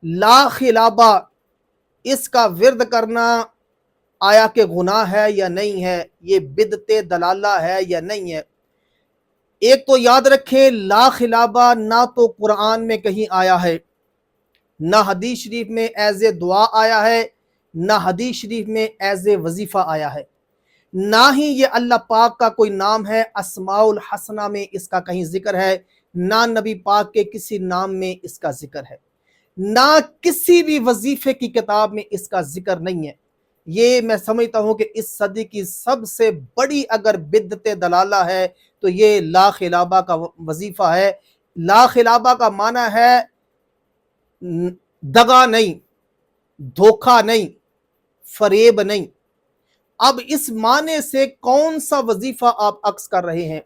لا خلابہ اس کا ورد کرنا آیا کہ گناہ ہے یا نہیں ہے، یہ بدعت دلالہ ہے یا نہیں ہے؟ ایک تو یاد رکھیں، لا خلابہ نہ تو قرآن میں کہیں آیا ہے، نہ حدیث شریف میں ایز اے دعا آیا ہے، نہ حدیث شریف میں ایز اے وظیفہ آیا ہے، نہ ہی یہ اللہ پاک کا کوئی نام ہے، اسماء الحسنہ میں اس کا کہیں ذکر ہے، نہ نبی پاک کے کسی نام میں اس کا ذکر ہے، نہ کسی بھی وظیفے کی کتاب میں اس کا ذکر نہیں ہے۔ یہ میں سمجھتا ہوں کہ اس صدی کی سب سے بڑی اگر بدعت دلالہ ہے تو یہ لا خلابہ کا وظیفہ ہے۔ لا خلابہ کا معنی ہے دغا نہیں، دھوکہ نہیں، فریب نہیں۔ اب اس معنی سے کون سا وظیفہ آپ عکس کر رہے ہیں؟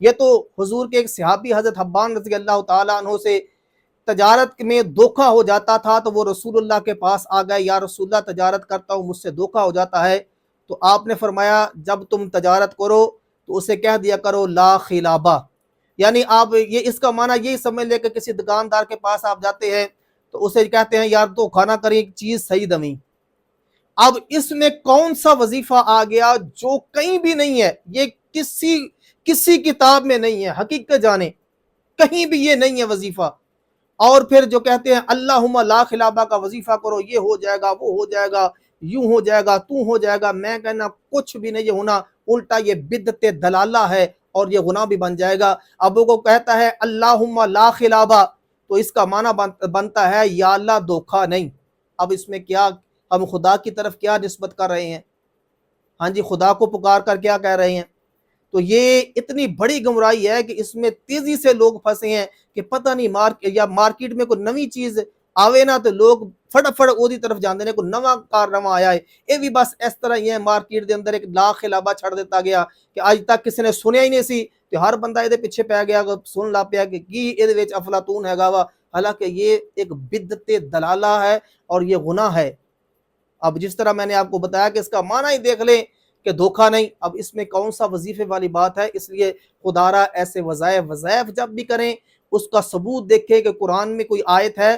یہ تو حضور کے ایک صحابی حضرت حبان رضی اللہ تعالیٰ عنہ سے تجارت میں دھوکہ ہو جاتا تھا تو وہ رسول اللہ کے پاس آ گئے، یا رسول اللہ تجارت کرتا ہوں مجھ سے دھوکہ ہو جاتا ہے، تو آپ نے فرمایا جب تم تجارت کرو تو اسے کہہ دیا کرو لا خلابہ، یعنی آپ یہ اس کا معنی یہی سمجھ لے کہ کسی دکاندار کے پاس آپ جاتے ہیں تو اسے کہتے ہیں یار تو کھانا کریں چیز صحیح دمی۔ اب اس میں کون سا وظیفہ آ گیا جو کہیں بھی نہیں ہے، یہ کسی کتاب میں نہیں ہے، حقیقت جانے کہیں بھی یہ نہیں ہے وظیفہ۔ اور پھر جو کہتے ہیں اللہم لا خلابہ کا وظیفہ کرو، یہ ہو جائے گا، وہ ہو جائے گا، یوں ہو جائے گا، تو ہو جائے گا، میں کہنا کچھ بھی نہیں یہ ہونا، الٹا یہ بدعت دلالہ ہے اور یہ گناہ بھی بن جائے گا۔ اب وہ کہتا ہے اللہم لا خلابہ تو اس کا معنی بنتا ہے یا اللہ دھوکہ نہیں۔ اب اس میں کیا ہم خدا کی طرف کیا نسبت کر رہے ہیں؟ ہاں جی، خدا کو پکار کر کیا کہہ رہے ہیں؟ تو یہ اتنی بڑی گمراہی ہے کہ اس میں تیزی سے لوگ پھنسے ہیں کہ پتہ نہیں مارکیٹ میں کوئی نئی چیز آوے نا تو لوگ فٹافٹ اودی طرف جاندے نے، کوئی نواں کارنامہ آیا ہے، یہ بھی بس اس طرح ہی ہے، مارکیٹ دے اندر ایک لا خلابہ چھڑ دیتا گیا کہ آج تک کسی نے سنیا ہی نہیں سی، کہ ہر بندہ یہ پیچھے پہ گیا سن لا پیا کہ کی یہ افلاطون ہے گا، حالانکہ یہ ایک بدعت دلالہ ہے اور یہ گناہ ہے۔ اب جس طرح میں نے آپ کو بتایا کہ اس کا معنی ہی دیکھ لیں کہ دھوکہ نہیں، اب اس میں کون سا وظیفے والی بات ہے؟ اس لیے خدارہ ایسے وظائف جب بھی کریں اس کا ثبوت دیکھیں کہ قرآن میں کوئی آیت ہے،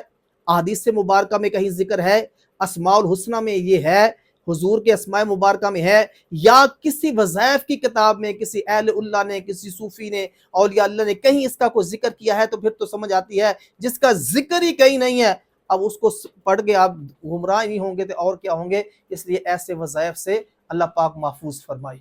احادیث مبارکہ میں کہیں ذکر ہے، اسماء الحسنہ میں یہ ہے، حضور کے اسماء مبارکہ میں ہے، یا کسی وظائف کی کتاب میں کسی اہل اللہ نے، کسی صوفی نے، اولیاء اللہ نے کہیں اس کا کوئی ذکر کیا ہے تو پھر تو سمجھ آتی ہے۔ جس کا ذکر ہی کہیں نہیں ہے اب اس کو پڑھ کے آپ گمراہ نہیں ہوں گے تو اور کیا ہوں گے؟ اس لیے ایسے وظائف سے اللہ پاک محفوظ فرمائے۔